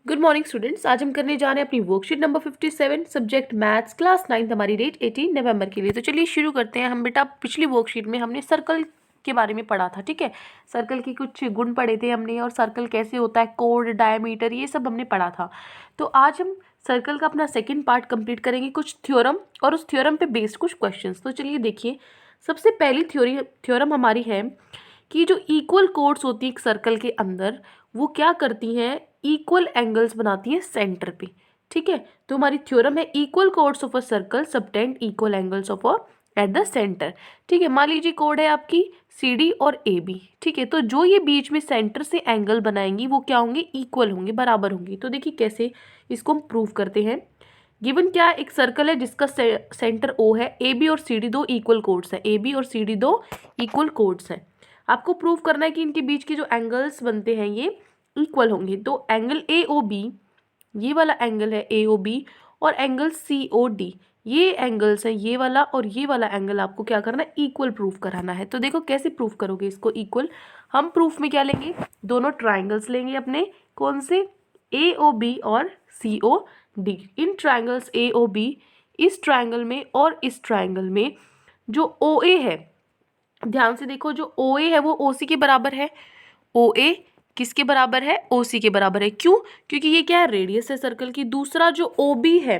Good morning students. आज हम करने जा रहे हैं अपनी worksheet number 57 subject maths class 9 हमारी डेट 18 नवंबर के लिए। तो चलिए शुरू करते हैं। हम बेटा पिछली वर्कशीट में हमने सर्कल के बारे में पढ़ा था, ठीक है। सर्कल के कुछ गुण पढ़े थे हमने और सर्कल कैसे होता है, कोड, डायमीटर, ये सब हमने पढ़ा था। तो आज हम सर्कल का अपना सेकेंड पार्ट कंप्लीट करेंगे, कुछ थ्योरम और उस थ्योरम पे बेस्ड कुछ क्वेश्चंस। तो चलिए देखिए, सबसे पहली थ्योरम हमारी है कि जो इक्वल कोड्स होती है एक सर्कल के अंदर, वो क्या करती हैं, इक्वल एंगल्स बनाती हैं सेंटर पे, ठीक है। तो हमारी थ्योरम है equal chords of a circle subtend equal angles of a eight the centre, ठीक है। मान लीजिए कोड है आपकी सी डी और ए बी, ठीक है। तो जो ये बीच में सेंटर से एंगल बनाएंगी वो क्या होंगे, इक्वल होंगे, बराबर होंगी। तो देखिए कैसे इसको हम प्रूव करते हैं। गिवन क्या है, एक सर्कल है जिसका सेंटर ओ है, ए बी और सी डी दो इक्वल कोड्स हैं, ए बी और सी डी दो इक्वल कोड्स हैं। आपको प्रूव करना है कि इनके बीच के जो एंगल्स बनते हैं ये इक्वल होंगे। तो एंगल ए ओ बी, ये वाला एंगल है ए ओ बी, और एंगल सी ओ डी, ये एंगल्स हैं, ये वाला और ये वाला एंगल आपको क्या करना है, इक्वल प्रूफ कराना है। तो देखो कैसे प्रूफ करोगे इसको इक्वल। हम प्रूफ में क्या लेंगे, दोनों ट्राइंगल्स लेंगे अपने, कौन से, ए ओ बी और सी ओ डी। इन ट्राइंगल्स ए ओ बी, इस ट्राइंगल में और इस ट्राइंगल में जो ओ ए है, ध्यान से देखो, जो ओ ए है वो ओ सी के बराबर है। ओ ए किसके बराबर है, ओ सी के बराबर है। क्यों, क्योंकि ये क्या है, रेडियस है सर्कल की। दूसरा जो ओ बी है,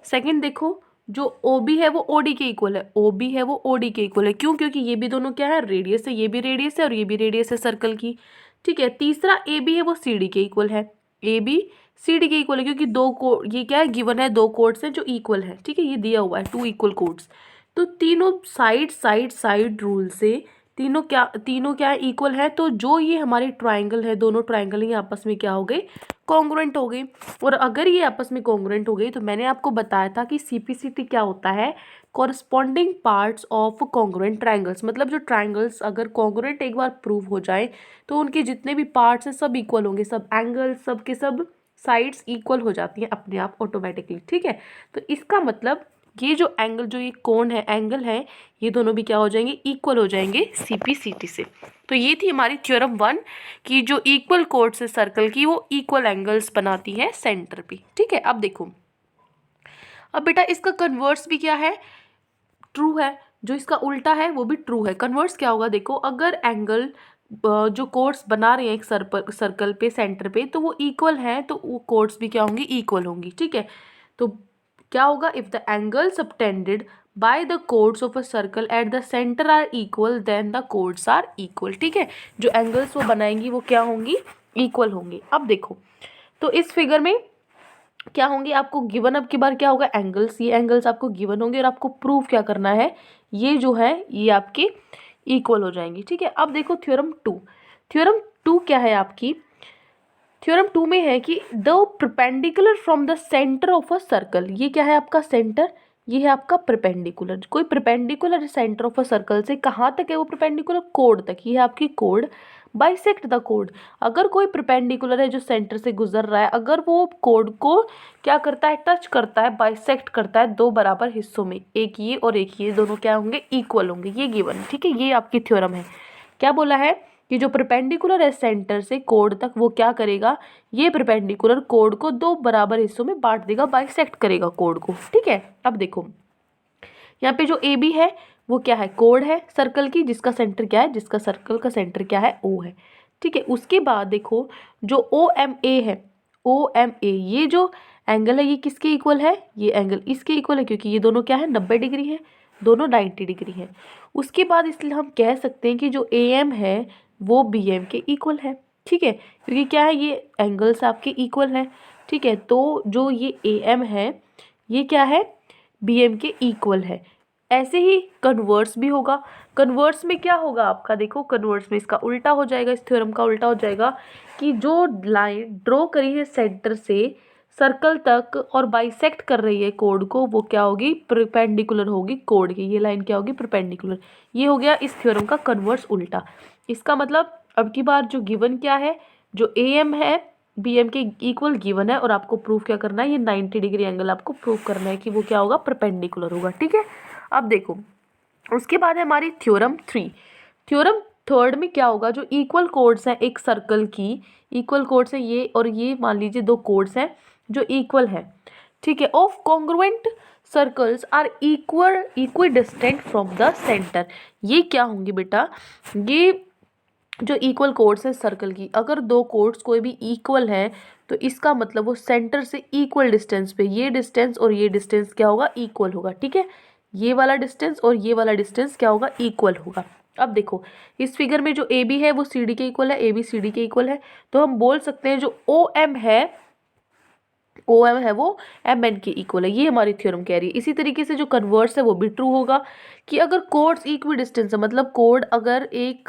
सेकंड देखो, जो ओ बी है वो ओ डी के इक्वल है, ओ बी है वो ओ डी के इक्वल है। क्यों, क्योंकि ये भी दोनों क्या है, रेडियस है, ये भी रेडियस है और ये भी रेडियस है सर्कल की, ठीक है। तीसरा ए बी है वो सी डी के इक्वल है, ए बी सी डी के इक्वल है, क्योंकि दो को ये क्या है, गिवन है, दो कोड्स हैं जो इक्वल है, ठीक है। ये दिया हुआ है टू इक्वल कोड्स। तो तीनों साइड साइड साइड रूल से तीनों क्या है, इक्वल है। तो जो ये हमारे ट्राइंगल है, दोनों ट्राइंगल ही आपस में क्या हो गए, कॉन्ग्रुएंट हो गई। और अगर ये आपस में कॉन्ग्रुएंट हो गई तो मैंने आपको बताया था कि सीपीसीटी क्या होता है, corresponding parts of congruent triangles. मतलब जो ट्राइंगल्स अगर कॉन्ग्रुएंट एक बार प्रूव हो जाए तो उनके जितने भी पार्ट्स हैं सब इक्वल होंगे, सब एंगल्स, सब के सब साइड्स इक्वल हो जाती हैं अपने आप ऑटोमेटिकली, ठीक है। तो इसका मतलब ये जो एंगल, जो ये कोण है, एंगल है, ये दोनों भी क्या हो जाएंगे, इक्वल हो जाएंगे सीपीसीटी से। तो ये थी हमारी थ्योरम 1 कि जो इक्वल कोड्स है सर्कल की वो इक्वल एंगल्स बनाती है सेंटर पे, ठीक है। अब देखो, अब बेटा इसका कन्वर्स भी क्या है, ट्रू है। जो इसका उल्टा है वो भी ट्रू है। कन्वर्स क्या होगा, देखो, अगर एंगल जो कोड्स बना रहे हैं एक सर्कल पे सेंटर पे, तो वो इक्वल हैं, तो वो कोड्स भी क्या होंगी, इक्वल होंगी, ठीक है। तो क्या होगा, if the angle subtended by the chords of a circle at the centre are equal then the chords are equal, ठीक है। जो एंगल्स वो बनाएंगी वो क्या होंगी, इक्वल होंगी। अब देखो, तो इस फिगर में क्या होंगे आपको गिवन, अब की बार क्या होगा, एंगल्स, ये एंगल्स आपको गिवन होंगे और आपको प्रूव क्या करना है, ये जो है ये आपके इक्वल हो जाएंगे, ठीक है। अब देखो थ्योरम 2, थ्योरम 2 क्या है आपकी, थ्योरम 2 में है कि the perpendicular from the centre of a circle, ये क्या है आपका सेंटर, ये है आपका परपेंडिकुलर। कोई perpendicular centre of a circle से कहाँ तक है वो परपेंडिकुलर, कोड तक, ये है आपकी कोड। बाइसेक्ट द कोड, अगर कोई परपेंडिकुलर है जो सेंटर से गुजर रहा है, अगर वो कोड को क्या करता है, टच करता है, बाइसेक्ट करता है दो बराबर हिस्सों में, एक ये और एक ये, दोनों क्या होंगे, इक्वल होंगे, ये गिवन, ठीक है। ये आपकी थ्योरम है। क्या बोला है कि जो परपेंडिकुलर है सेंटर से कोड तक, वो क्या करेगा, ये परपेंडिकुलर कोड को दो बराबर हिस्सों में बांट देगा, बाइसेक्ट करेगा कोड को, ठीक है। अब देखो यहाँ पे जो ए बी है वो क्या है, कोड है सर्कल की, जिसका सेंटर क्या है, जिसका सर्कल का सेंटर क्या है, ओ है, ठीक है। उसके बाद देखो जो ओ एम ए है, ओ एम ए, ये जो एंगल है ये किसके इक्वल है, ये एंगल इसके इक्वल है, क्योंकि ये दोनों क्या है, 90 डिग्री है, दोनों 90 डिग्री है। उसके बाद इसलिए हम कह सकते हैं कि जो ए एम है वो बी एम के इक्वल है, ठीक है, क्योंकि क्या है, ये एंगल्स आपके इक्वल है, ठीक है। तो जो ये ए एम है ये क्या है, बी एम के इक्वल है। ऐसे ही कन्वर्स भी होगा। कन्वर्स में क्या होगा आपका, देखो कन्वर्स में इसका उल्टा हो जाएगा, इस थ्योरम का उल्टा हो जाएगा कि जो लाइन ड्रॉ करी है सेंटर से सर्कल तक और बाइसेक्ट कर रही है कोड को, वो क्या होगी, परपेंडिकुलर होगी कोड की, ये लाइन क्या होगी, परपेंडिकुलर। ये हो गया इस थ्योरम का कन्वर्स उल्टा। इसका मतलब अब की बार जो गिवन क्या है, जो ए एम है बी एम के इक्वल गिवन है, और आपको प्रूफ क्या करना है, ये 90 डिग्री एंगल आपको प्रूफ करना है कि वो क्या होगा, परपेंडिकुलर होगा, ठीक है। अब देखो उसके बाद है हमारी थ्योरम 3। थ्योरम थर्ड में क्या होगा, जो इक्वल कोड्स हैं एक सर्कल की, इक्वल कोड्स हैं ये और ये, मान लीजिए दो कोड्स हैं जो इक्वल है, ठीक है, of congruent circles are equidistant from the centre. ये क्या होंगे बेटा, ये जो इक्वल कोड्स हैं सर्कल की, अगर दो कोड्स कोई भी इक्वल है तो इसका मतलब वो सेंटर से इक्वल डिस्टेंस पे, ये डिस्टेंस और ये डिस्टेंस क्या होगा, इक्वल होगा, ठीक है, ये वाला डिस्टेंस और ये वाला डिस्टेंस क्या होगा, इक्वल होगा। अब देखो इस फिगर में जो ए बी है वो सी डी के इक्वल है, ए बी सी डी के इक्वल है, तो हम बोल सकते हैं जो ओ एम है वो एम एन के इक्वल है। ये हमारी थ्योरम कह रही है। इसी तरीके से जो कन्वर्स है वो भी ट्रू होगा कि अगर कोड्स इक्वी डिस्टेंस है, मतलब कोड अगर एक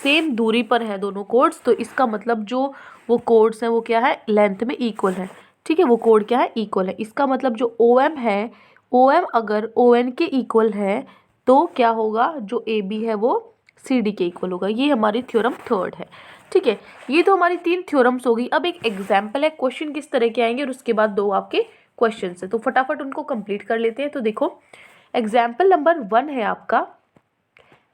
सेम दूरी पर है दोनों कोड्स, तो इसका मतलब जो वो कोड्स हैं वो क्या है, लेंथ में इक्वल है, ठीक है, वो कोड क्या है, इक्वल है। इसका मतलब जो ओ एम है, ओ एम अगर ओ एन के इक्वल है तो क्या होगा, जो ए बी है वो सी डी के इक्वल होगा। ये हमारी थ्योरम थर्ड है, ठीक है। ये तो हमारी 3 थ्योरम्स होगी। अब एक एग्जाम्पल है, क्वेश्चन किस तरह के आएंगे और उसके बाद 2 आपके क्वेश्चन है, तो फटाफट उनको कंप्लीट कर लेते हैं। तो देखो एग्जाम्पल नंबर 1 है आपका,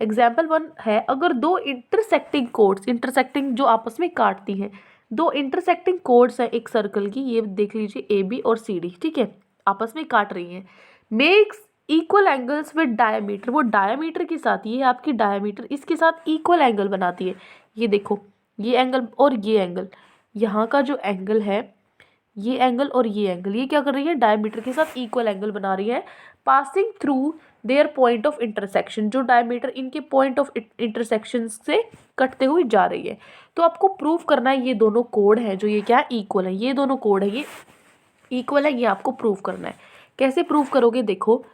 एग्जाम्पल 1 है, अगर दो इंटरसेक्टिंग कोड्स, इंटरसेक्टिंग जो आपस में काटती हैं, दो इंटरसेक्टिंग कोड्स है एक सर्कल की, ये देख लीजिए ए बी और सी डी, ठीक है, आपस में काट रही हैं, makes equal angles with diameter, वो डायमीटर के साथ, ये आपकी डायमीटर इसके साथ इक्वल एंगल बनाती है। ये देखो ये एंगल और ये एंगल, यहाँ का जो एंगल है, ये एंगल और ये एंगल, ये क्या कर रही है, डायमीटर के साथ इक्वल एंगल बना रही है, passing through their point of intersection, जो डायमीटर इनके पॉइंट ऑफ इंटरसेक्शन से कटते हुए जा रही है। तो आपको प्रूव करना है ये दोनों कोड हैं जो ये क्या इक्वल है, ये दोनों कोड है ये इक्वल है, ये आपको प्रूव करना है। कैसे प्रूव करोगे, देखो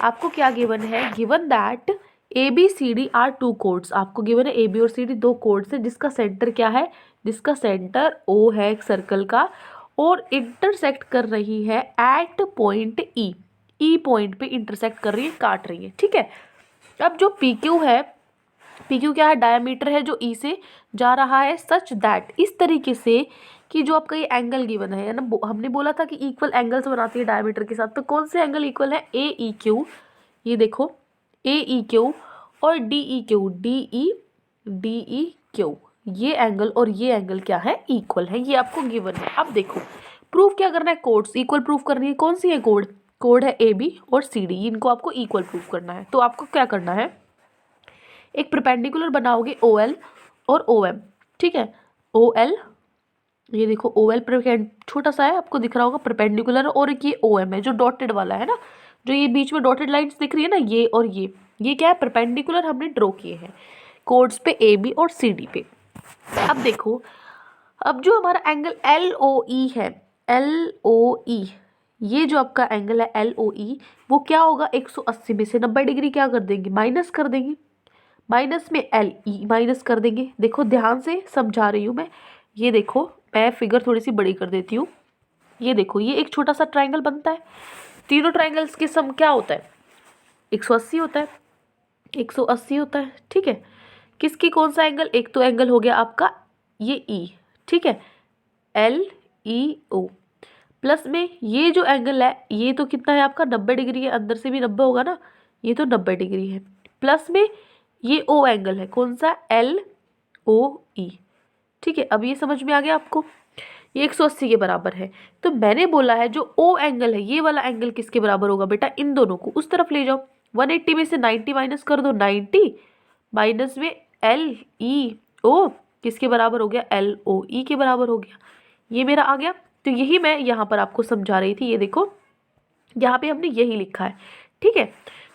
आपको क्या गिवन है, given that A B C D are two chords, आपको गिवन है ए बी और सी डी दो कोड्स है जिसका सेंटर क्या है, जिसका सेंटर ओ है एक सर्कल का, और इंटरसेक्ट कर रही है at point E, E point पे इंटरसेक्ट कर रही है, काट रही है, ठीक है। अब जो पी क्यू है, पी क्यू क्या है, डायमीटर है जो ई से जा रहा है, सच दैट, इस तरीके से कि जो आपका ये एंगल गिवन है ना, हमने बोला था कि इक्वल एंगल्स बनाती है डायमीटर के साथ, तो कौन से एंगल इक्वल है, ए ई क्यू, ये देखो ए ई क्यू और D E Q, D E Q, ये एंगल और ये एंगल क्या है, इक्वल है, ये आपको गिवन है। अब देखो प्रूफ क्या करना है, कोड्स इक्वल प्रूफ करनी है, कौन सी है कोड, कोड है ए बी और सी डी, इनको आपको इक्वल प्रूफ करना है। तो आपको क्या करना है, एक परपेंडिकुलर बनाओगे ओ एल और ओ एम, ठीक है, ओ एल, ये देखो ओ एल छोटा सा है, आपको दिख रहा होगा परपेंडिकुलर, और एक ये ओ एम है जो डॉटेड वाला है ना, जो ये बीच में डॉटेड लाइंस दिख रही है ना, ये और ये क्या है, परपेंडिकुलर हमने ड्रॉ किए हैं कोड्स पे ए बी और सी डी पे। अब देखो, अब जो हमारा एंगल एल ओ ई है, एल ओ ई, ये जो आपका एंगल है एल ओ ई, वो क्या होगा, 180 में से 90 डिग्री क्या कर देंगे, माइनस कर देंगे, माइनस में एल ई माइनस कर देंगे। देखो ध्यान से समझा रही हूँ मैं, ये देखो मैं फिगर थोड़ी सी बड़ी कर देती हूँ, ये देखो ये एक छोटा सा ट्राइंगल बनता है, तीनों ट्राइंगल्स के सम क्या होता है, 180 होता है, 180 होता है, ठीक है। किसकी कौन सा एंगल, एक तो एंगल हो गया आपका ये ई, ठीक है, एल ई ओ, प्लस में ये जो एंगल है ये तो कितना है आपका 90 डिग्री है, अंदर से भी 90 होगा ना, ये तो 90 डिग्री है, प्लस में ये ओ एंगल है कौन सा, एल ओ ई, ठीक है। अब ये समझ में आ गया आपको, ये 180 के बराबर है, तो मैंने बोला है जो ओ एंगल है ये वाला एंगल किसके बराबर होगा बेटा, इन दोनों को उस तरफ ले जाओ, 180 में से 90 माइनस कर दो, 90 माइनस में एल ई ओ किसके बराबर हो गया, एल ओ ई के बराबर हो गया, ये मेरा आ गया। तो यही मैं यहाँ पर आपको समझा रही थी, ये देखो यहाँ पे हमने यही लिखा है, ठीक है।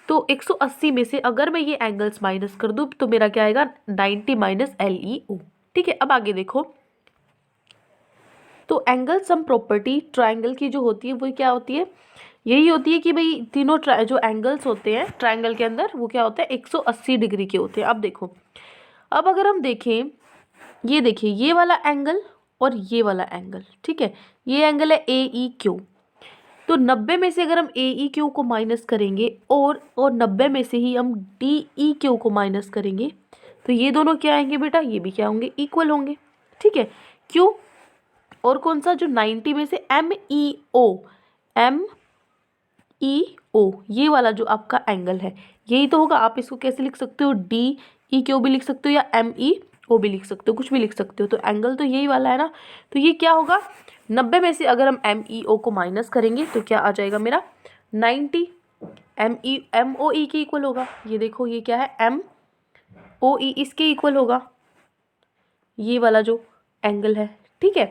तो 180 में से अगर मैं ये एंगल्स माइनस कर दूँ तो मेरा क्या आएगा, 90 माइनस एल ई ओ, ठीक है। अब आगे देखो, तो एंगल सम प्रॉपर्टी ट्राइंगल की जो होती है वो क्या होती है, यही होती है कि भाई तीनों जो एंगल्स होते हैं ट्राइंगल के अंदर वो क्या होता है, 180 डिग्री के होते हैं। अब देखो, अब अगर हम देखें, ये देखिए ये वाला एंगल और ये वाला एंगल, ठीक है, ये एंगल है ए ई क्यू, तो 90 में से अगर हम ए ई क्यू को माइनस करेंगे और 90 में से ही हम डी ई क्यू को माइनस करेंगे, तो ये दोनों क्या आएंगे बेटा, ये भी क्या होंगे, इक्वल होंगे, ठीक है। क्यों, और कौन सा, जो 90 में से एम ई ओ, एम ई ओ, ये वाला जो आपका एंगल है यही तो होगा। आप इसको कैसे लिख सकते हो, डी ई के ओ भी लिख सकते हो या एम ई ओ भी लिख सकते हो, कुछ भी लिख सकते हो। तो एंगल तो यही वाला है ना, तो ये क्या होगा 90 में से अगर हम एम ई ओ को माइनस करेंगे तो क्या आ जाएगा मेरा 90। एम ओ ई के इक्वल होगा, ये देखो ये क्या है एम ओ ई, इसके इक्वल होगा ये वाला जो एंगल है, ठीक है।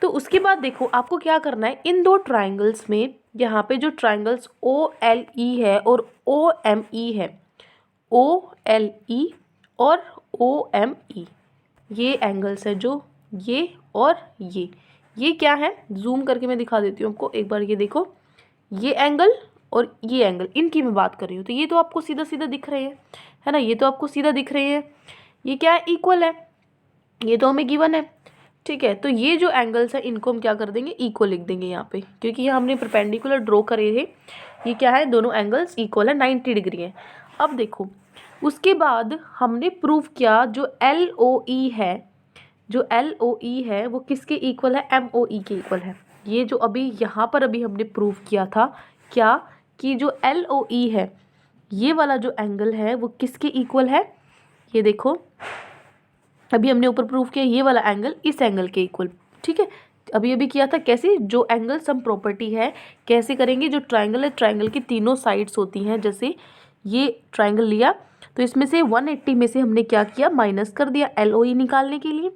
तो उसके बाद देखो आपको क्या करना है, इन दो ट्राइंगल्स में यहाँ पे जो ट्राइंगल्स ओ एल ई है और ओ एम ई है, ओ एल ई और ओ एम ई, ये एंगल्स है जो ये और ये क्या है, जूम करके मैं दिखा देती हूँ आपको एक बार। ये देखो ये एंगल और ये एंगल, इनकी मैं बात कर रही हूँ। तो ये तो आपको सीधा सीधा दिख रहे हैं, है ना, ये तो आपको सीधा दिख रहे हैं। ये क्या है, इक्वल है, ये तो हमें गिवन है, ठीक है। तो ये जो एंगल्स है इनको हम क्या कर देंगे, इक्वल लिख देंगे यहाँ पे, क्योंकि ये हमने परपेंडिकुलर ड्रॉ करे थे। ये क्या है, दोनों एंगल्स इक्वल है, 90 डिग्री है। अब देखो उसके बाद हमने प्रूव किया जो एल ओ ई है, जो एल ओ ई है वो किसके इक्वल है, एम ओ ई के इक्वल है। ये जो अभी यहाँ पर अभी हमने प्रूव किया था क्या, कि जो एल ओ ई है ये वाला जो एंगल है वो किसके इक्वल है, ये देखो अभी हमने ऊपर प्रूव किया ये वाला एंगल इस एंगल के इक्वल, ठीक है। अभी किया था कैसे, जो एंगल सम प्रॉपर्टी है कैसे करेंगे, जो ट्राइंगल है ट्राइंगल की तीनों साइड्स होती हैं, जैसे ये ट्राइंगल लिया तो इसमें से 180 में से हमने क्या किया, माइनस कर दिया एल ओ ई निकालने के लिए,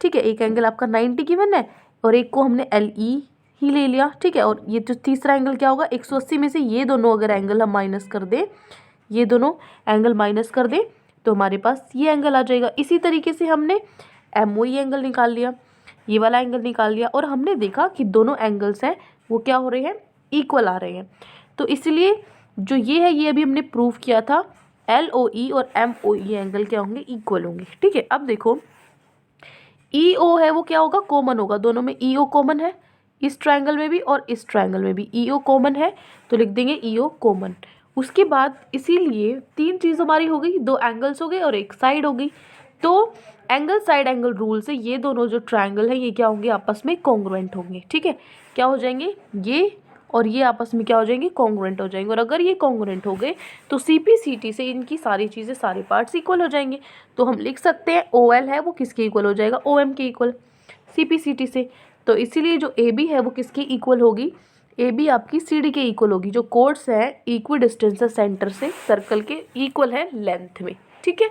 ठीक है। एक एंगल आपका 90 गिवन है और एक को हमने एल ई ही ले लिया, ठीक है। और ये जो तीसरा एंगल क्या होगा, 180 में से ये दोनों अगर एंगल हम माइनस कर दें, ये दोनों एंगल माइनस कर दें तो हमारे पास ये एंगल आ जाएगा। इसी तरीके से हमने एम ओ ई एंगल निकाल लिया, ये वाला एंगल निकाल लिया और हमने देखा कि दोनों एंगल्स हैं वो क्या हो रहे हैं, इक्वल आ रहे हैं। तो इसलिए जो ये है ये अभी हमने प्रूव किया था, एल ओ ई और एम ओ ई एंगल क्या होंगे, इक्वल होंगे, ठीक है। अब देखो ई ओ है वो क्या होगा, कॉमन होगा, दोनों में ई ओ कॉमन है, इस ट्राइंगल में भी और इस ट्राइंगल में भी ई ओ कॉमन है, तो लिख देंगे ई ओ कॉमन। उसके बाद इसीलिए तीन चीज़ हमारी हो गई, दो एंगल्स हो गए और एक साइड हो गई। तो एंगल साइड एंगल रूल से ये दोनों जो ट्राइंगल है ये क्या होंगे, आपस में कॉन्ग्रुएंट होंगे, ठीक है। क्या हो जाएंगे, ये और ये आपस में क्या हो जाएंगे, कॉन्ग्रुएंट हो जाएंगे। और अगर ये कॉन्ग्रुएंट हो गए तो CP/CT से इनकी सारी चीज़ें, सारे पार्ट्स इक्वल हो जाएंगे। तो हम लिख सकते हैं OL है वो किसके इक्वल हो जाएगा, OM के इक्वल, CP/CT से। तो इसीलिए जो AB है वो किसकी इक्वल होगी, AB आपकी CD के इक्वल होगी। जो कोड्स है इक्वी डिस्टेंस है सेंटर से सर्कल के, इक्वल है लेंथ में, ठीक है।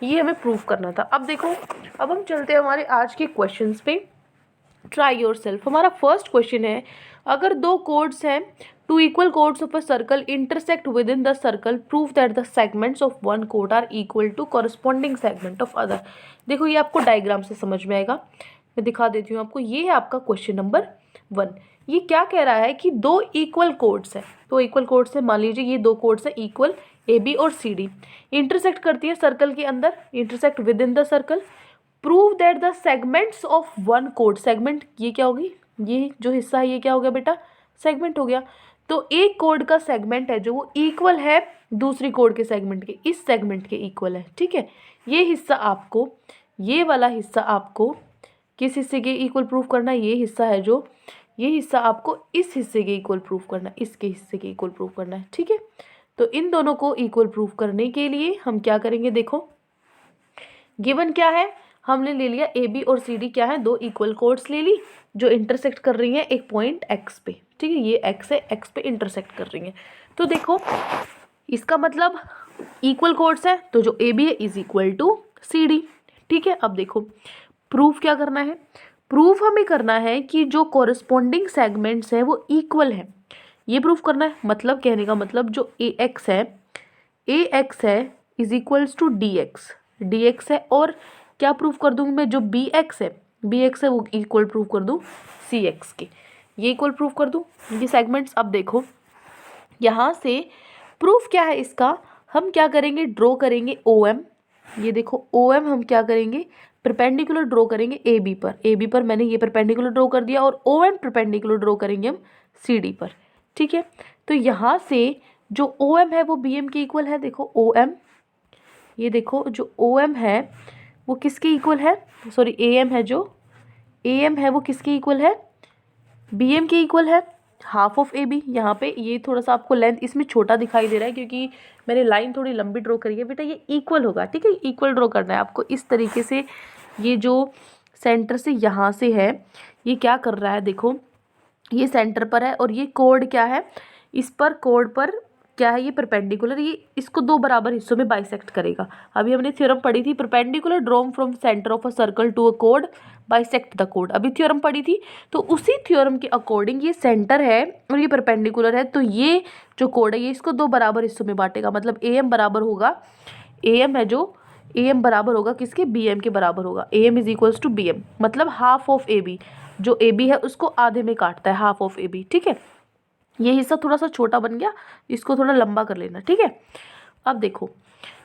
ये हमें प्रूव करना था। अब देखो अब हम चलते हैं हमारे आज के क्वेश्चंस पे। ट्राई योर सेल्फ, हमारा फर्स्ट क्वेश्चन है, अगर दो कोड्स हैं, two equal chords of a circle intersect within the circle, prove that the segments of one कोड are equal to corresponding segment of other. देखो ये आपको डायग्राम से समझ में आएगा, मैं दिखा देती हूँ आपको। ये है आपका क्वेश्चन नंबर 1। ये क्या कह रहा है कि दो इक्वल कोड्स हैं, दो इक्वल कोड्स हैं, मान लीजिए ये दो कोड्स हैं इक्वल, AB और CD इंटरसेक्ट करती है सर्कल के अंदर, intersect within the circle. Prove that the segments of one code, segment ये क्या होगी, ये जो हिस्सा है ये क्या हो गया बेटा, सेगमेंट हो गया। तो एक कोड का सेगमेंट है जो वो इक्वल है दूसरी कोड के सेगमेंट के, इस सेगमेंट के इक्वल है, ठीक है। ये हिस्सा आपको, ये वाला हिस्सा आपको किस हिस्से के इक्वल प्रूफ करना है, ये हिस्सा है जो, ये हिस्सा आपको इस हिस्से के इक्वल प्रूफ करना है, इसके हिस्से के इक्वल प्रूफ करना है, ठीक है। तो इन दोनों को इक्वल प्रूफ करने के लिए हम क्या करेंगे, देखो गिवन क्या है, हमने ले लिया AB और CD क्या है, दो इक्वल कोड्स ले ली जो इंटरसेक्ट कर रही हैं एक पॉइंट X पे, ठीक है। ये X है, X पे इंटरसेक्ट कर रही हैं। तो देखो इसका मतलब इक्वल कोड्स है, तो जो AB है इज इक्वल टू CD, ठीक है। अब देखो प्रूफ क्या करना है, प्रूफ हमें करना है कि जो कॉरस्पॉन्डिंग सेगमेंट्स है वो इक्वल है, ये प्रूफ करना है। मतलब कहने का मतलब जो AX है इज इक्वल्स टू DX है, और क्या प्रूफ कर दूंगी मैं, जो BX है वो इक्वल प्रूफ कर दूं CX के, ये इक्वल प्रूफ कर दूं ये सेगमेंट्स। अब देखो यहाँ से प्रूफ क्या है इसका, हम क्या करेंगे, ड्रॉ करेंगे OM। ये देखो OM हम क्या करेंगे, परपेंडिकुलर ड्रॉ करेंगे AB पर मैंने ये परपेंडिकुलर ड्रॉ कर दिया, और OM परपेंडिकुलर ड्रॉ करेंगे हम CD पर, ठीक है। तो यहाँ से जो OM है वो BM के इक्वल है। देखो OM, ये देखो जो OM है वो किसके इक्वल है, सॉरी AM है, जो AM है वो किसके इक्वल है, BM के इक्वल है। हाफ ऑफ ए बी, यहाँ पे ये थोड़ा सा आपको लेंथ इसमें छोटा दिखाई दे रहा है क्योंकि मैंने लाइन थोड़ी लंबी ड्रॉ करी है बेटा, ये इक्वल होगा, ठीक है, इक्वल ड्रॉ करना है आपको इस तरीके से। ये जो सेंटर से यहाँ से है ये क्या कर रहा है, देखो ये सेंटर पर है और ये कोड क्या है, इस पर कोड पर क्या है, ये परपेंडिकुलर, ये इसको दो बराबर हिस्सों में बाइसेक्ट करेगा। अभी हमने थ्योरम पढ़ी थी, perpendicular drawn from centre of a circle to a code bisect the code, अभी थ्योरम पढ़ी थी। तो उसी थ्योरम के अकॉर्डिंग ये सेंटर है और ये परपेंडिकुलर है, तो ये जो कोड है ये इसको दो बराबर हिस्सों में बांटेगा। मतलब ए एम बराबर होगा, ए एम है जो, ए एम बराबर होगा किसके, बी एम के बराबर होगा। A M is equals to B M, मतलब हाफ ऑफ ए बी, जो ए बी है उसको आधे में काटता है, हाफ ऑफ ए बी, ठीक है। ये हिस्सा थोड़ा सा छोटा बन गया, इसको थोड़ा लंबा कर लेना, ठीक है। अब देखो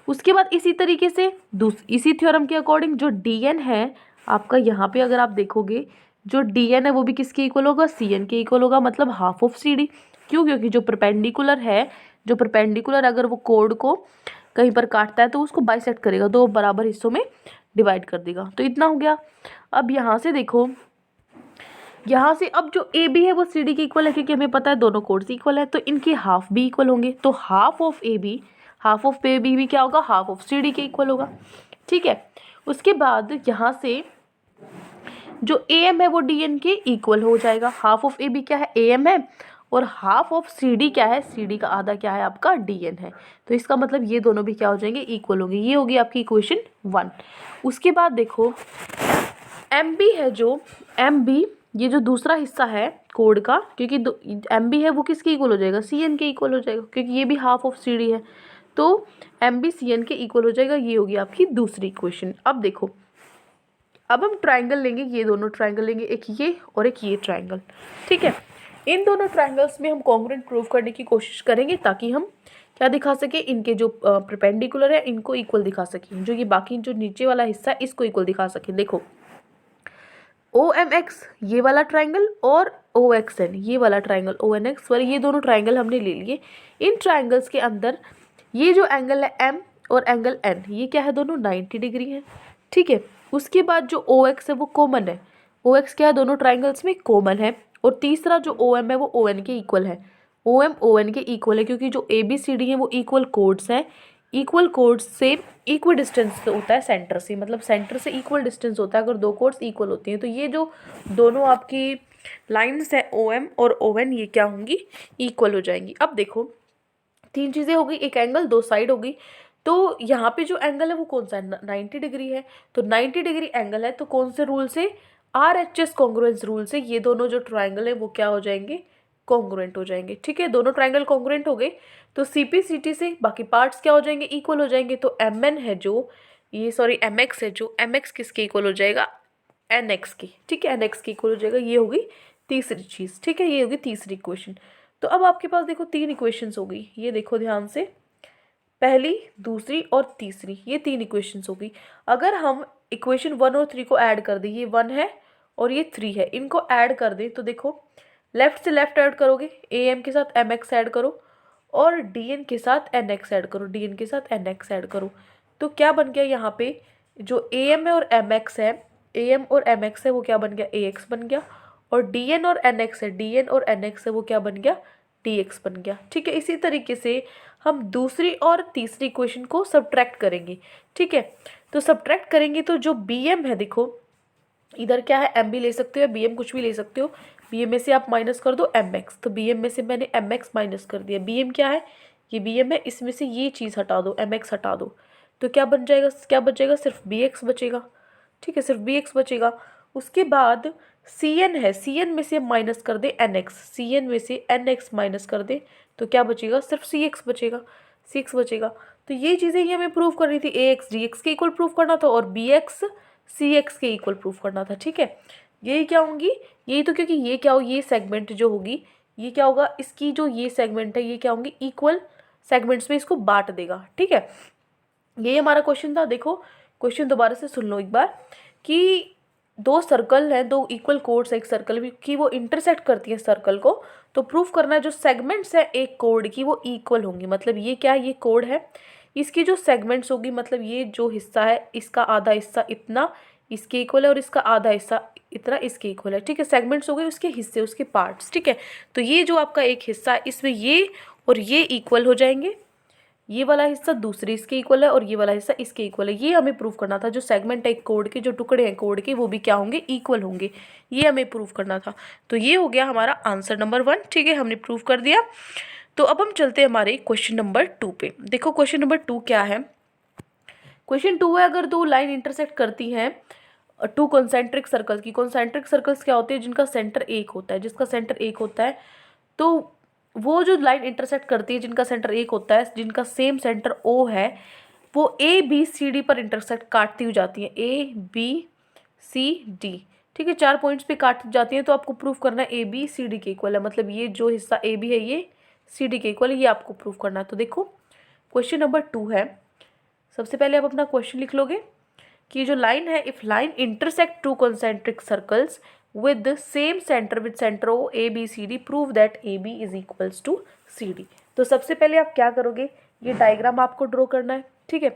उसके बाद इसी तरीके से इसी थ्योरम के अकॉर्डिंग जो डी एन है आपका, यहाँ पे अगर आप देखोगे जो डी एन है वो भी किसके इक्वल होगा, सी एन के इक्वल होगा, मतलब हाफ ऑफ सी डी। क्यों, क्योंकि जो परपेंडिकुलर है, जो परपेंडिकुलर अगर वो कोड को कहीं पर काटता है तो उसको बाइसेक्ट करेगा, दो बराबर हिस्सों में डिवाइड कर देगा। तो इतना हो गया। अब यहाँ से देखो, यहाँ से अब जो ए बी है वो सी डी के इक्वल है क्योंकि हमें पता है दोनों कोड्स इक्वल है, तो इनके हाफ भी इक्वल होंगे। तो half of A B, half of A B भी क्या होगा, हाफ ऑफ सी डी के इक्वल होगा, ठीक है। उसके बाद यहाँ से जो ए एम है वो डी एन के इक्वल हो जाएगा। हाफ ऑफ ए बी क्या है, ए एम है, और हाफ ऑफ सी डी क्या है, सी डी का आधा क्या है आपका, डी एन है। तो इसका मतलब ये दोनों भी क्या हो जाएंगे, इक्वल होंगे। ये होगी आपकी इक्वेशन 1। उसके बाद देखो एम बी है जो, एम बी ये जो दूसरा हिस्सा है कोड का, क्योंकि एम बी है वो किसके इक्वल हो जाएगा, सी एन के इक्वल हो जाएगा, क्योंकि ये भी हाफ ऑफ सी डी है, तो एम बी सी एन के इक्वल हो जाएगा। ये होगी आपकी दूसरी इक्वेशन। अब देखो, अब हम ट्राइंगल लेंगे, ये दोनों ट्राइंगल लेंगे, एक ये और एक ये ट्राइंगल, ठीक है। इन दोनों ट्राइंगल्स में हम कॉन्ग्रुएंट प्रूव करने की कोशिश करेंगे ताकि हम क्या दिखा सके, इनके जो परपेंडिकुलर है इनको इक्वल दिखा सकें, जो ये बाकी जो नीचे वाला हिस्सा है इसको इक्वल दिखा सकें। देखो ओ एम एक्स ये वाला ट्राइंगल और ओ एक्स एन ये वाला ट्राइंगल, ओ एन एक्स वाले, ये दोनों ट्राइंगल हमने ले लिए। इन ट्राइंगल्स के अंदर ये जो एंगल है एम और एंगल एन, ये क्या है, दोनों 90 डिग्री है, ठीक है। उसके बाद जो ओ एक्स है वो कॉमन है, ओ एक्स क्या है, दोनों ट्राइंगल्स में कॉमन है। और तीसरा जो ओ एम है वो ओ एन के इक्वल है, ओ एम ओ एन के इक्वल है, क्योंकि जो ए बी सी डी है वो इक्वल कोड्स हैं। इक्वल कोड्स से इक्वल डिस्टेंस होता है सेंटर से, मतलब सेंटर से इक्वल डिस्टेंस होता है अगर दो कोड्स इक्वल होती हैं। तो ये जो दोनों आपकी लाइन्स हैं ओ एम और ओ एन, ये क्या होंगी, इक्वल हो जाएंगी। अब देखो तीन चीज़ें हो गई, एक एंगल, दो साइड हो गई। तो यहाँ पे जो एंगल है वो कौन सा है, 90 डिग्री है। तो 90 डिग्री एंगल है तो कौन से रूल से, R H S congruence rule से ये दोनों जो ट्राइंगल है वो क्या हो जाएंगे, कॉन्ग्रुएंट हो जाएंगे, ठीक है। दोनों ट्राइंगल कॉन्ग्रुएंट हो गए तो सी पी सी टी से बाकी पार्ट्स क्या हो जाएंगे, इक्वल हो जाएंगे। तो एम एन है जो, ये सॉरी एम एक्स है जो, एम एक्स किसके इक्वल हो जाएगा, एन एक्स की, ठीक है, एन एक्स की इक्वल हो जाएगा। ये होगी तीसरी चीज़, ठीक है, ये होगी तीसरी इक्वेशन। तो अब आपके पास देखो तीन इक्वेशंस हो गई, ये देखो ध्यान से, पहली, दूसरी और तीसरी, ये तीन इक्वेशंस हो गई। अगर हम इक्वेशन 1 और 3 को ऐड कर दें, ये 1 है और ये 3 है, इनको ऐड कर दें तो देखो लेफ्ट से लेफ्ट ऐड करोगे, ए एम के साथ एम एक्स ऐड करो और डी एन के साथ एन एक्स ऐड करो, डी एन के साथ एन एक्स ऐड करो। तो क्या बन गया यहाँ पे, जो ए एम है और एम एक्स है, ए एम और एम एक्स है वो क्या बन गया, ए एक्स बन गया। और डी एन और एन एक्स है, डी एन और एन एक्स है वो क्या बन गया, डी एक्स बन गया, ठीक है। इसी तरीके से हम दूसरी और तीसरी इक्वेशन को सब्ट्रैक्ट करेंगे, ठीक है। तो सब्ट्रैक्ट करेंगे तो जो बी एम है, देखो इधर क्या है, एम भी ले सकते हो या बी एम कुछ भी ले सकते हो, बी एम में से आप माइनस कर दो एम एक्स, तो बी एम में से मैंने एम एक्स माइनस कर दिया। बी एम क्या है, ये बी एम है, इसमें से ये चीज़ हटा दो, एम एक्स हटा दो, तो क्या बन जाएगा, क्या बचेगा, सिर्फ बी एक्स बचेगा, ठीक है, सिर्फ बी एक्स बचेगा। उसके बाद सी एन है, सी एन में से माइनस कर दे एन एक्स, सी एन में से एन एक्स माइनस कर दे तो क्या बचेगा, सिर्फ सी एक्स बचेगा, सी एक्स बचेगा। तो ये चीज़ें ही हमें प्रूव करनी थी, ए एक्स डी एक्स के इक्वल प्रूव करना था और बी एक्स सी एक्स के इक्वल प्रूव करना था, ठीक है। यही क्या होंगी, यही तो, क्योंकि ये क्या हो, ये सेगमेंट जो होगी ये क्या होगा, इसकी जो ये सेगमेंट है ये क्या होंगी, इक्वल सेगमेंट्स में इसको बांट देगा, ठीक है। यही हमारा क्वेश्चन था। देखो क्वेश्चन दोबारा से सुन लो एक बार, कि दो सर्कल हैं, दो इक्वल कोड्स है एक सर्कल भी, कि वो इंटरसेक्ट करती हैं सर्कल को, तो प्रूफ करना है जो सेगमेंट्स है एक कोड की वो इक्वल होंगी। मतलब ये क्या है, ये कोड है, इसकी जो सेगमेंट्स होगी, मतलब ये जो हिस्सा है इसका आधा हिस्सा इतना इसके इक्वल है और इसका आधा हिस्सा इतना इसके इक्वल है, ठीक है। सेगमेंट्स हो गए उसके हिस्से, उसके पार्ट्स, ठीक है। तो ये जो आपका एक हिस्सा है इसमें ये और ये इक्वल हो जाएंगे, ये वाला हिस्सा दूसरे इसके इक्वल है और ये वाला हिस्सा इसके इक्वल है। ये हमें प्रूव करना था, जो सेगमेंट है कोड के, जो टुकड़े हैं कोड के, वो भी क्या होंगे, इक्वल होंगे। ये हमें प्रूव करना था। तो ये हो गया हमारा आंसर नंबर 1, ठीक है, हमने प्रूव कर दिया। तो अब हम चलते हैं हमारे क्वेश्चन नंबर 2 पे। देखो क्वेश्चन नंबर 2 क्या है। क्वेश्चन 2 है, अगर दो लाइन इंटरसेक्ट करती हैं टू कॉन्सेंट्रिक सर्कल्स की। कॉन्सेंट्रिक सर्कल्स क्या होते हैं, जिनका सेंटर एक होता है, जिसका सेंटर एक होता है। तो वो जो लाइन इंटरसेक्ट करती है जिनका सेंटर एक होता है, जिनका सेम सेंटर ओ है, वो ए बी सी डी पर इंटरसेक्ट काटती हुई जाती है, ए बी सी डी, ठीक है, 4 पॉइंट्स पे काट जाती हैं। तो आपको प्रूफ करना है ए बी सी डी के इक्वल है, मतलब ये जो हिस्सा ए बी है ये सी डी के इक्वल है, ये आपको प्रूफ करना है। तो देखो क्वेश्चन नंबर 2 है, सबसे पहले आप अपना क्वेश्चन लिख लोगे कि जो लाइन है, if line intersect to concentric circles with the same center with center O A B C D prove that AB is equals to CD। तो सबसे पहले आप क्या करोगे, ये डायग्राम आपको ड्रॉ करना है, ठीक है।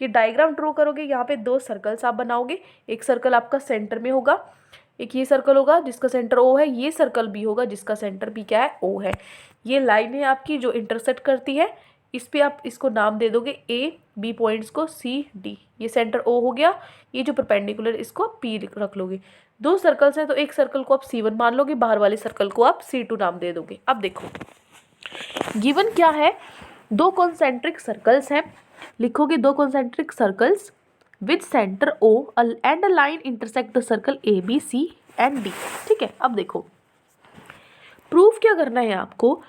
ये डायग्राम ड्रॉ करोगे, यहाँ पे 2 सर्कल्स आप बनाओगे। एक सर्कल आपका सेंटर में होगा, एक ये सर्कल होगा जिसका सेंटर O है, ये सर्कल भी होगा जिसका सेंटर भी क्या है, O है। ये लाइन है आपकी जो इंटरसेक्ट करती है, इस पे आप इसको नाम दे दोगे A, B पॉइंट्स को C D, ये सेंटर O हो गया। ये जो परपेंडिकुलर इसको आप P रख लोगे। 2 सर्कल्स हैं तो एक सर्कल को आप C1 मान लोगे, बाहर वाले सर्कल को आप C2 नाम दे दोगे। अब देखो गिवन क्या है, 2 कॉन्सेंट्रिक सर्कल्स हैं, लिखोगे 2 concentric circles with centre O and a line intersect the circle A B C and D, ठीक है। अब देखो प्रूफ क्या करना है आपको,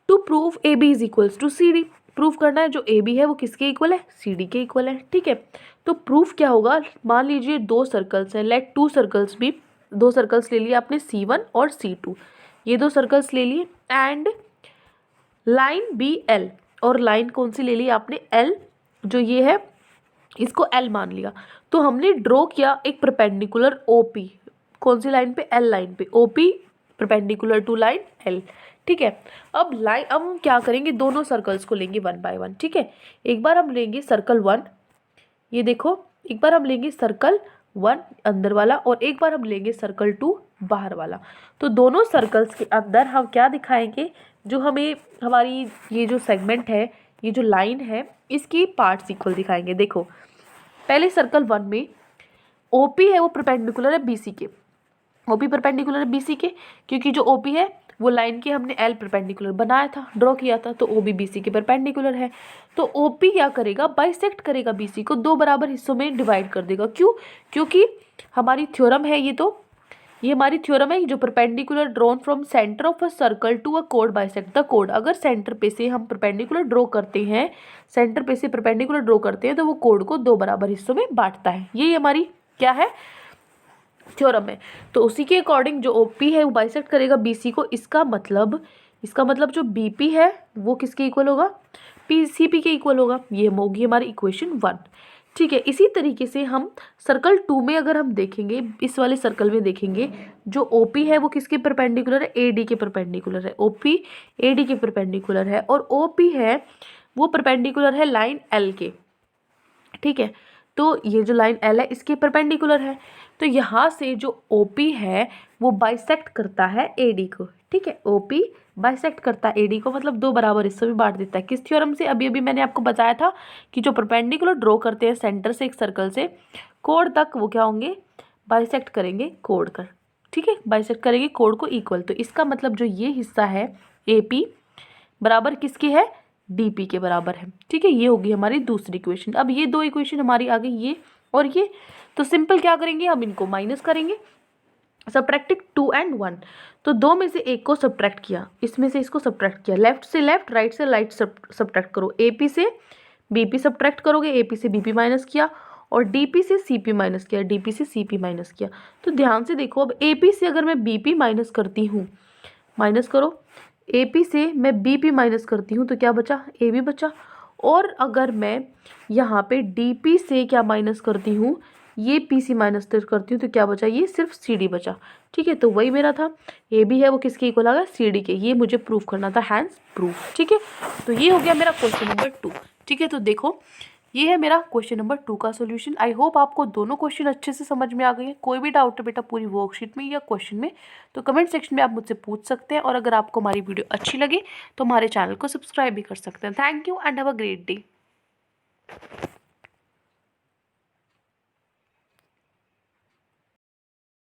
to prove A B is equals to C D. Proof करना है जो ए बी है वो किसके इक्वल है, सी डी के इक्वल है, ठीक है। तो प्रूफ क्या होगा, मान लीजिए 2 सर्कल्स हैं, लेट 2 सर्कल्स भी, 2 सर्कल्स ले लिए आपने C1 और C2, ये 2 सर्कल्स ले लिए एंड लाइन बी एल, और लाइन कौन सी ले ली आपने, एल, जो ये है इसको एल मान लिया। तो हमने ड्रॉ किया एक परपेंडिकुलर ओपी, कौन सी लाइन पे, एल लाइन पे, OP perpendicular to line L, ठीक है। अब हम क्या करेंगे, दोनों सर्कल्स को लेंगे 1 बाय 1, ठीक है। एक बार हम लेंगे सर्कल 1, ये देखो, एक बार हम लेंगे सर्कल 1 अंदर वाला और एक बार हम लेंगे सर्कल 2 बाहर वाला। तो दोनों सर्कल्स के अंदर हम क्या दिखाएंगे, जो हमें हमारी ये जो सेगमेंट है, ये जो लाइन है, इसकी पार्ट्स इक्वल दिखाएंगे। देखो पहले सर्कल 1 में ओपी है वो परपेंडिकुलर है बीसी के, ओपी परपेंडिकुलर है बीसी के, क्योंकि जो ओपी है वो लाइन के हमने एल परपेंडिकुलर बनाया था, ड्रॉ किया था, तो ओ बी बीसी के परपेंडिकुलर है। तो ओपी क्या करेगा, बाइसेक्ट करेगा बीसी को, 2 बराबर हिस्सों में डिवाइड कर देगा। क्यों, क्योंकि हमारी थ्योरम है ये हमारी थ्योरम है, जो perpendicular drawn from centre of a circle to a code bisect the code. अगर सेंटर पे से हम परपेंडिकुलर ड्रॉ करते हैं, सेंटर पे से परपेंडिकुलर ड्रॉ करते हैं, तो वो कोड को 2 बराबर हिस्सों में बांटता है। ये हमारी क्या है, थ्योरम है। तो उसी के अकॉर्डिंग जो ओपी है वो बाइसेक्ट करेगा बीसी को। इसका मतलब जो बीपी है वो किसके इक्वल होगा, पीसीपी के इक्वल होगा। ये होगी हमारी इक्वेशन 1, ठीक है। इसी तरीके से हम सर्कल 2 में अगर हम देखेंगे, इस वाले सर्कल में देखेंगे, जो ओपी है वो किसके परपेंडिकुलर है, एडी के परपेंडिकुलर है। ओपी एडी के परपेंडिकुलर है और ओपी है वो परपेंडिकुलर है लाइन एल के, ठीक है। तो ये जो लाइन एल है इसके परपेंडिकुलर है। तो यहाँ से जो ओपी है वो बाइसेक्ट करता है एडी को, ठीक है। ओपी बाइसेक्ट करता है एडी को, मतलब 2 बराबर हिस्सों में बांट देता है। किस थ्योरम से, अभी मैंने आपको बताया था कि जो परपेंडिकुलर ड्रॉ करते हैं सेंटर से एक सर्कल से कोड तक, वो क्या होंगे, बाइसेक्ट करेंगे कोड कर, ठीक है, बाइसेक्ट करेंगे कोड को इक्वल। तो इसका मतलब जो ये हिस्सा है एपी बराबर किसकी है, डीपी के बराबर है, ठीक है। ये होगी हमारी दूसरी इक्वेशन। अब ये 2 इक्वेशन हमारी आ गई, ये और ये। तो सिंपल क्या करेंगे, हम इनको माइनस करेंगे, सब्ट्रैक्टिंग 2 एंड 1। तो 2 में से 1 को सब्ट्रैक्ट किया, इसमें से इसको सब्ट्रैक्ट किया, लेफ्ट से लेफ्ट, राइट से राइट सब्ट्रैक्ट करो। एपी से बीपी सब्ट्रैक्ट करोगे, एपी से बीपी माइनस किया, और डीपी से सीपी माइनस किया, डीपी से सीपी माइनस किया। तो ध्यान से देखो, अब एपी से अगर मैं बीपी माइनस करती हूँ, माइनस करो, एपी से मैं बीपी माइनस करती हूँ तो क्या बचा, एबी बचा। और अगर मैं यहाँ पे डीपी से क्या माइनस करती हूँ, ये पीसी माइनस करती हूँ तो क्या बचा, ये सिर्फ सीडी बचा, ठीक है। तो वही मेरा था, ए बी है वो किसके इक्वल आ गया, सीडी के। ये मुझे प्रूफ करना था, हैंस प्रूफ, ठीक है। तो ये हो गया मेरा क्वेश्चन नंबर 2, ठीक है। तो देखो ये है मेरा क्वेश्चन नंबर 2 का सॉल्यूशन। आई होप आपको दोनों क्वेश्चन अच्छे से समझ में आ गए हैं। कोई भी डाउट है बेटा पूरी वर्कशीट में या क्वेश्चन में तो कमेंट सेक्शन में आप मुझसे पूछ सकते हैं, और अगर आपको हमारी वीडियो अच्छी लगी तो हमारे चैनल को सब्सक्राइब भी कर सकते हैं। Thank you and have a great day.